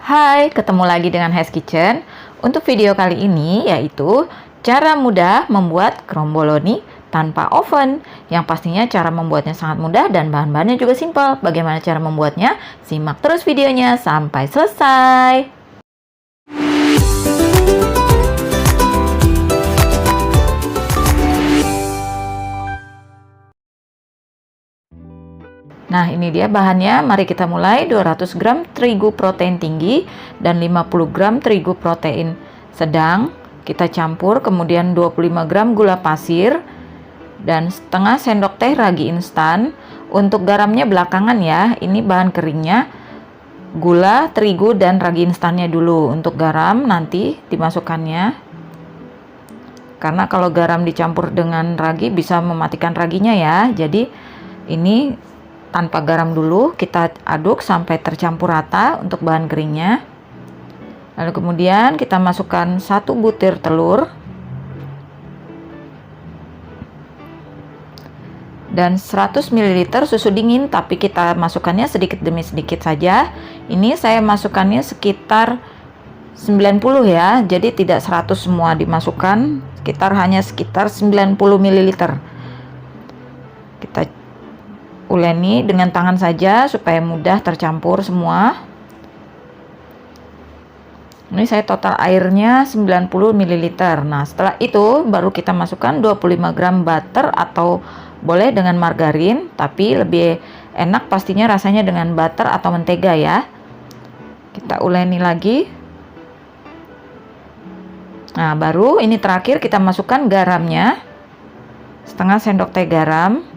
Hai, ketemu lagi dengan Hes Kitchen. Untuk video kali ini yaitu cara mudah membuat kromboloni tanpa oven. Yang pastinya cara membuatnya sangat mudah dan bahan-bahannya juga simpel. Bagaimana cara membuatnya? Simak terus videonya sampai selesai. Nah, ini dia bahannya. Mari kita mulai. 200 gram terigu protein tinggi dan 50 gram terigu protein sedang. Kita campur, kemudian 25 gram gula pasir dan setengah sendok teh ragi instan. Untuk garamnya belakangan ya. Ini bahan keringnya. Gula, terigu dan ragi instannya dulu. Untuk garam nanti dimasukkannya. Karena kalau garam dicampur dengan ragi bisa mematikan raginya ya. Jadi ini tanpa garam dulu, kita aduk sampai tercampur rata untuk bahan keringnya. Lalu kemudian kita masukkan 1 butir telur dan 100 ml susu dingin, tapi kita masukkannya sedikit demi sedikit saja. Ini saya masukkannya sekitar 90 ya, jadi tidak 100 semua dimasukkan, hanya sekitar 90 ml. Kita uleni dengan tangan saja supaya mudah tercampur semua. Ini saya total airnya 90 ml. Nah, setelah itu baru kita masukkan 25 gram butter atau boleh dengan margarin, tapi lebih enak pastinya rasanya dengan butter atau mentega ya. Kita uleni lagi. Nah, baru ini terakhir kita masukkan garamnya. Setengah sendok teh garam.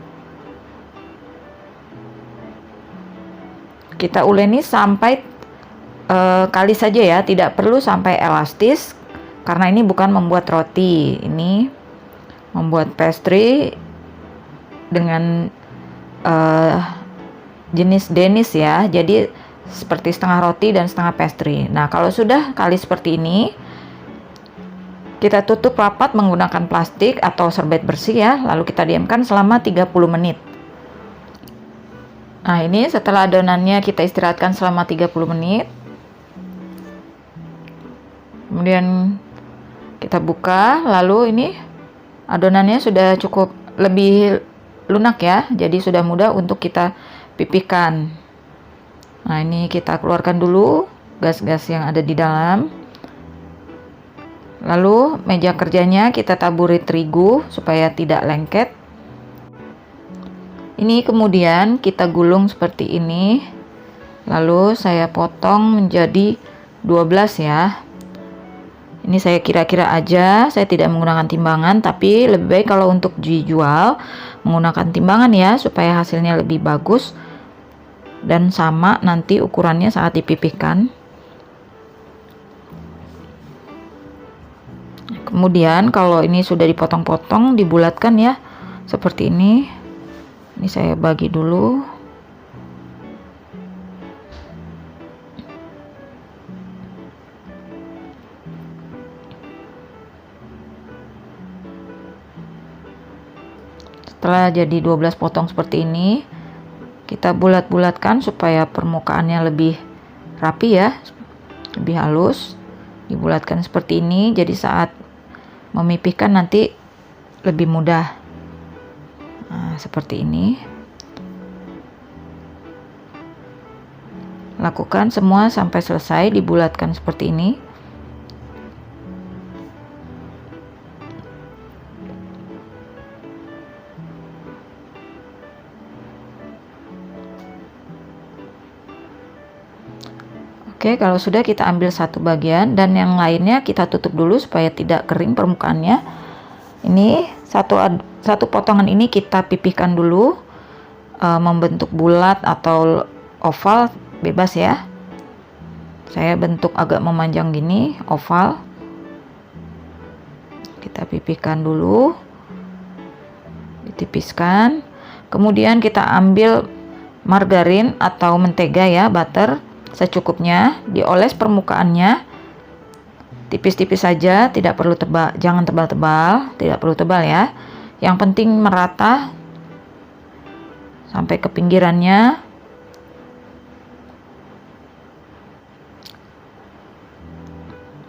Kita uleni sampai kali saja ya, tidak perlu sampai elastis karena ini bukan membuat roti, ini membuat pastry dengan jenis Danish ya, jadi seperti setengah roti dan setengah pastry. Nah, kalau sudah kali seperti ini, kita tutup rapat menggunakan plastik atau serbet bersih ya, lalu kita diamkan selama 30 menit. Nah, ini setelah adonannya kita istirahatkan selama 30 menit. Kemudian kita buka, lalu ini adonannya sudah cukup lebih lunak ya, jadi sudah mudah untuk kita pipihkan. Nah, ini kita keluarkan dulu gas-gas yang ada di dalam. Lalu meja kerjanya kita taburi terigu supaya tidak lengket. Ini kemudian kita gulung seperti ini. Lalu saya potong menjadi 12 ya. Ini saya kira-kira aja, saya tidak menggunakan timbangan, tapi lebih baik kalau untuk dijual menggunakan timbangan ya, supaya hasilnya lebih bagus dan sama nanti ukurannya saat dipipihkan. Kemudian kalau ini sudah dipotong-potong, dibulatkan ya, seperti ini. Ini saya bagi dulu. Setelah jadi 12 potong seperti ini, kita bulat-bulatkan supaya permukaannya lebih rapi ya, lebih halus. Dibulatkan seperti ini, jadi saat memipihkan nanti lebih mudah. Nah, seperti ini. Lakukan semua sampai selesai, dibulatkan seperti ini. Oke, kalau sudah kita ambil satu bagian dan yang lainnya kita tutup dulu supaya tidak kering permukaannya. Ini satu potongan ini kita pipihkan dulu, membentuk bulat atau oval bebas ya. Saya bentuk agak memanjang gini, oval. Kita pipihkan dulu, ditipiskan. Kemudian kita ambil margarin atau mentega ya, butter secukupnya, dioles permukaannya. Tipis-tipis saja, tidak perlu tebal, jangan tebal-tebal, tidak perlu tebal ya. Yang penting merata sampai ke pinggirannya.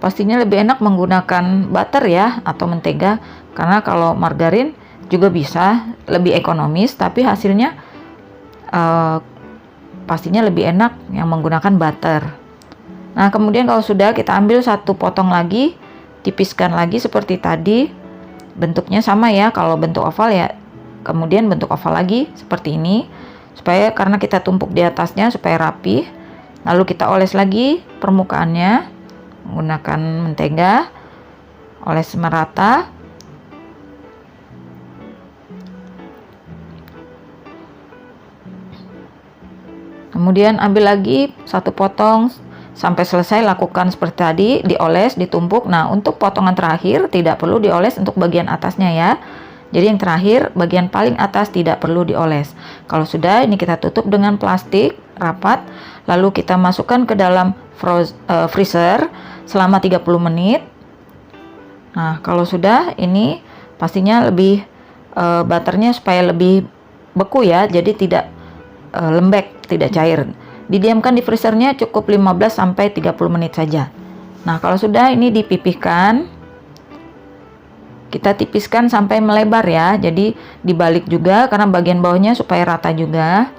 pastinya lebih enak menggunakan butter ya atau mentega, karena kalau margarin juga bisa lebih ekonomis, tapi hasilnya pastinya lebih enak yang menggunakan butter. Nah, kemudian kalau sudah, kita ambil satu potong lagi, tipiskan lagi seperti tadi. Bentuknya sama ya, kalau bentuk oval ya, kemudian bentuk oval lagi seperti ini, supaya karena kita tumpuk di atasnya supaya rapi. Lalu kita oles lagi permukaannya menggunakan mentega, oles merata. Kemudian ambil lagi satu potong sampai selesai, lakukan seperti tadi, dioles, ditumpuk. Nah, untuk potongan terakhir tidak perlu dioles untuk bagian atasnya ya. Jadi yang terakhir, bagian paling atas tidak perlu dioles. Kalau sudah, ini kita tutup dengan plastik rapat, lalu kita masukkan ke dalam freezer selama 30 menit. Nah, kalau sudah, ini pastinya lebih butternya supaya lebih beku ya, jadi tidak lembek, tidak cair. Didiamkan di freezernya cukup 15-30 menit saja. Nah, kalau sudah, ini dipipihkan. Kita tipiskan sampai melebar ya. Jadi dibalik juga karena bagian bawahnya supaya rata juga.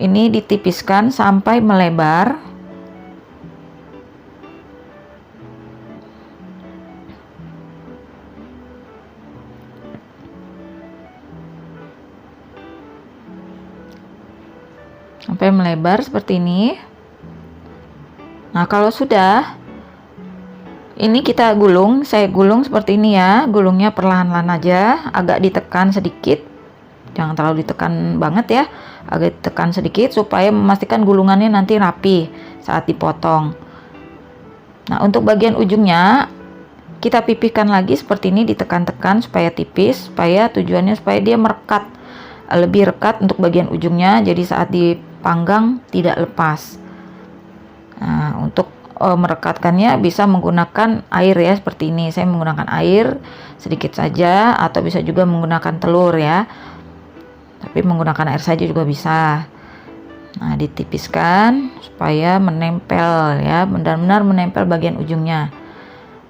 Ini ditipiskan sampai melebar. Sampai melebar seperti ini. Nah, kalau sudah, ini kita gulung. Saya gulung seperti ini ya. Gulungnya perlahan-lahan aja, agak ditekan sedikit. Jangan terlalu ditekan banget ya. Agak ditekan sedikit supaya memastikan gulungannya nanti rapi saat dipotong. Nah, untuk bagian ujungnya kita pipihkan lagi seperti ini, ditekan-tekan supaya tipis, supaya tujuannya supaya dia merekat, lebih rekat untuk bagian ujungnya. Jadi saat dipanggang tidak lepas. Nah, untuk merekatkannya bisa menggunakan air ya, seperti ini. Saya menggunakan air sedikit saja, atau bisa juga menggunakan telur ya, tapi menggunakan air saja juga bisa. Nah, ditipiskan supaya menempel ya, benar-benar menempel bagian ujungnya.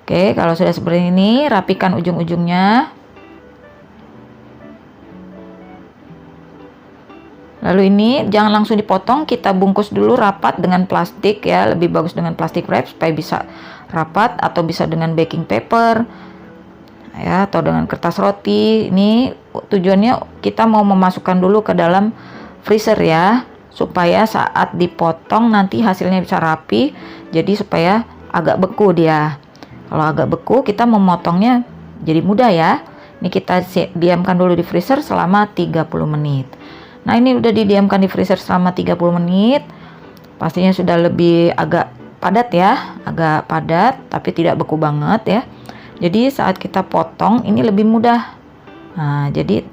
Oke, kalau sudah seperti ini, rapikan ujung-ujungnya. Lalu ini jangan langsung dipotong, kita bungkus dulu rapat dengan plastik ya, lebih bagus dengan plastik wrap supaya bisa rapat, atau bisa dengan baking paper ya, atau dengan kertas roti. Ini tujuannya kita mau memasukkan dulu ke dalam freezer ya, supaya saat dipotong nanti hasilnya bisa rapi. Jadi supaya agak beku dia. Kalau agak beku, kita memotongnya jadi mudah ya. Ini kita diamkan dulu di freezer selama 30 menit. Nah, ini udah didiamkan di freezer selama 30 menit. Pastinya sudah lebih agak padat ya, agak padat tapi tidak beku banget ya. Jadi saat kita potong ini lebih mudah. Nah, jadi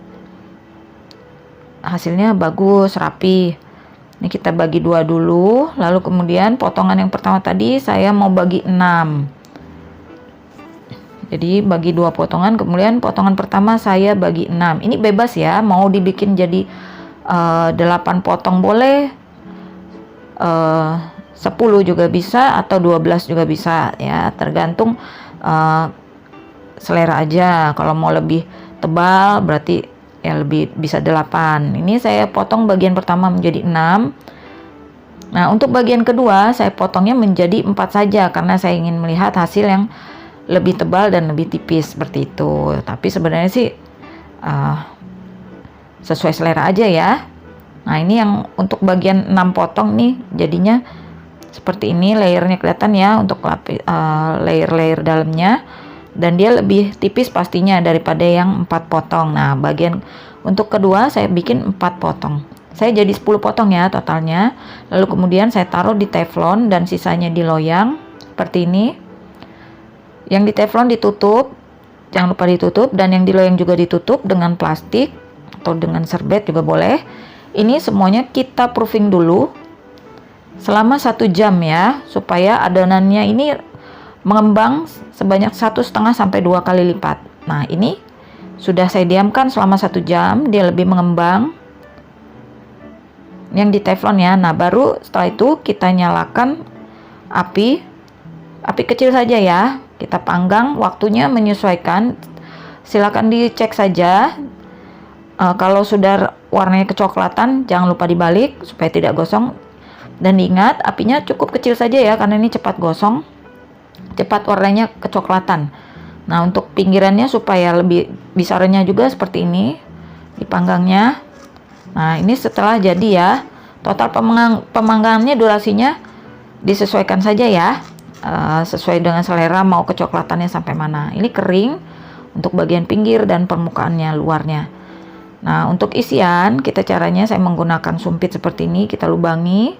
hasilnya bagus, rapi. Ini kita bagi dua dulu, lalu kemudian potongan yang pertama tadi saya mau bagi 6. Jadi bagi dua potongan, kemudian potongan pertama saya bagi 6. Ini bebas ya, mau dibikin jadi 8 potong boleh, 10 juga bisa, atau 12 juga bisa ya, tergantung selera aja. Kalau mau lebih tebal berarti ya lebih bisa 8. Ini saya potong bagian pertama menjadi 6. Nah, untuk bagian kedua saya potongnya menjadi 4 saja karena saya ingin melihat hasil yang lebih tebal dan lebih tipis seperti itu. Tapi sebenarnya sih sesuai selera aja ya. Nah, ini yang untuk bagian 6 potong nih jadinya seperti ini, layernya kelihatan ya untuk layer-layer dalamnya, dan dia lebih tipis pastinya daripada yang 4 potong. Nah, bagian untuk kedua saya bikin 4 potong. Saya jadi 10 potong ya totalnya. Lalu kemudian saya taruh di teflon dan sisanya di loyang seperti ini. Yang di teflon ditutup, jangan lupa ditutup, dan yang di loyang juga ditutup dengan plastik atau dengan serbet juga boleh. Ini semuanya kita proofing dulu selama 1 jam ya, supaya adonannya ini mengembang sebanyak 1,5 sampai 2 kali lipat. Nah, ini sudah saya diamkan selama 1 jam, dia lebih mengembang yang di teflon ya. Nah, baru setelah itu kita nyalakan api api kecil saja ya. Kita panggang, waktunya menyesuaikan. Silakan dicek saja. Kalau sudah warnanya kecoklatan, jangan lupa dibalik supaya tidak gosong. Dan ingat, apinya cukup kecil saja ya, karena ini cepat gosong, cepat warnanya kecoklatan. Nah, untuk pinggirannya supaya lebih bisa renyah juga seperti ini dipanggangnya. Nah, ini setelah jadi ya. Total pemanggangannya durasinya disesuaikan saja ya, sesuai dengan selera mau kecoklatannya sampai mana. Ini kering untuk bagian pinggir dan permukaannya luarnya. Nah, untuk isian kita caranya saya menggunakan sumpit seperti ini, kita lubangi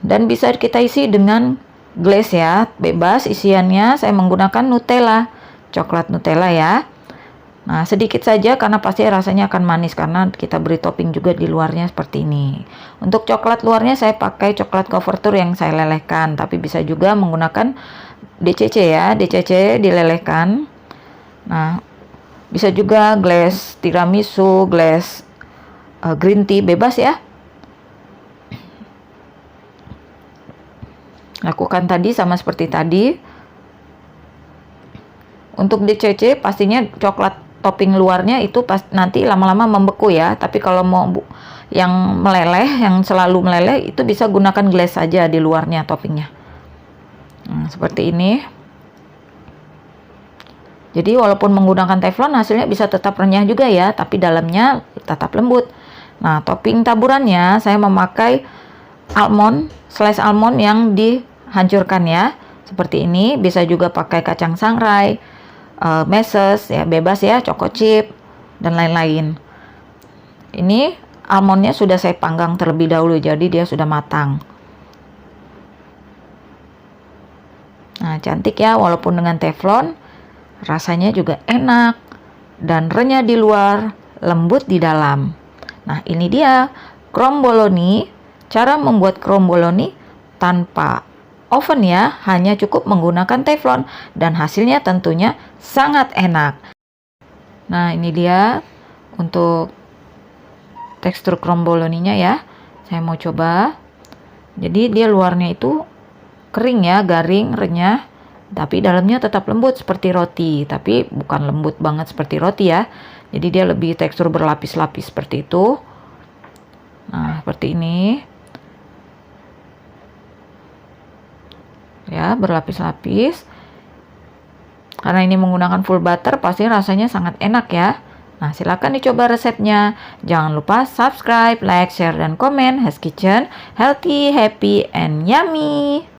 dan bisa kita isi dengan glaze ya, bebas isiannya. Saya menggunakan Nutella, coklat Nutella ya. Nah, sedikit saja karena pasti rasanya akan manis karena kita beri topping juga di luarnya seperti ini. Untuk coklat luarnya saya pakai coklat Couverture yang saya lelehkan, tapi bisa juga menggunakan DCC ya, DCC dilelehkan. Nah, bisa juga glaze tiramisu, glaze green tea, bebas ya. Lakukan tadi sama seperti tadi. Untuk DCC pastinya coklat topping luarnya itu nanti lama-lama membeku ya. Tapi kalau mau yang meleleh, yang selalu meleleh, itu bisa gunakan glaze saja di luarnya toppingnya. Nah, seperti ini. Jadi walaupun menggunakan teflon hasilnya bisa tetap renyah juga ya, tapi dalamnya tetap lembut. Nah, topping taburannya saya memakai almond, slice almond yang dihancurkan ya. Seperti ini, bisa juga pakai kacang sangrai, meses ya, bebas ya, choco chip dan lain-lain. Ini almondnya sudah saya panggang terlebih dahulu, jadi dia sudah matang. Nah, cantik ya, walaupun dengan teflon rasanya juga enak dan renyah di luar, lembut di dalam. Nah, ini dia cromboloni. Cara membuat cromboloni tanpa oven ya, hanya cukup menggunakan teflon dan hasilnya tentunya sangat enak. Nah, ini dia untuk tekstur cromboloninya ya. Saya mau coba. Jadi dia luarnya itu kering ya, garing, renyah, tapi dalamnya tetap lembut seperti roti, tapi bukan lembut banget seperti roti ya. Jadi dia lebih tekstur berlapis-lapis seperti itu. Nah, seperti ini. Ya, berlapis-lapis. Karena ini menggunakan full butter, pasti rasanya sangat enak ya. Nah, silakan dicoba resepnya. Jangan lupa subscribe, like, share, dan komen. Hes Kitchen, healthy, happy, and yummy.